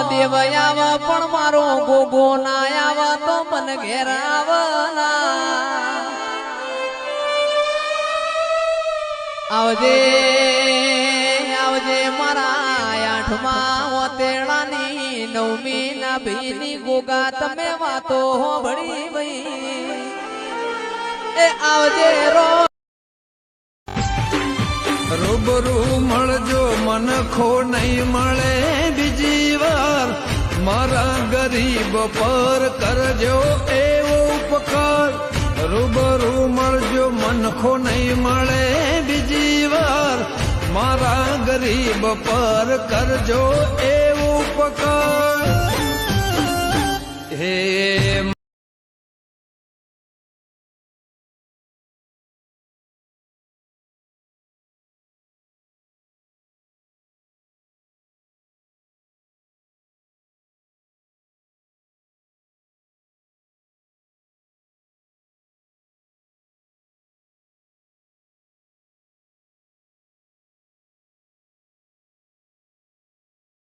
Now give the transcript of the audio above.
દેવ આવ પણ મારો ગોગો ના આવ તો મન ઘેર આવના આવજે આવજે મારા આઠમા ઓતેડાની નવમી ના ભીની ગોગા તમે વાતો હોભળી ભઈ એ આવજે રો રૂબરૂ મળજો મનખો નહીં મળે બીજી વાર મારા ગરીબ પર કરજો એવો ઉપકાર રૂબરૂ મળજો મનખો નહીં મળે બીજી વાર મારા ગરીબ પર કરજો એવો ઉપકાર હે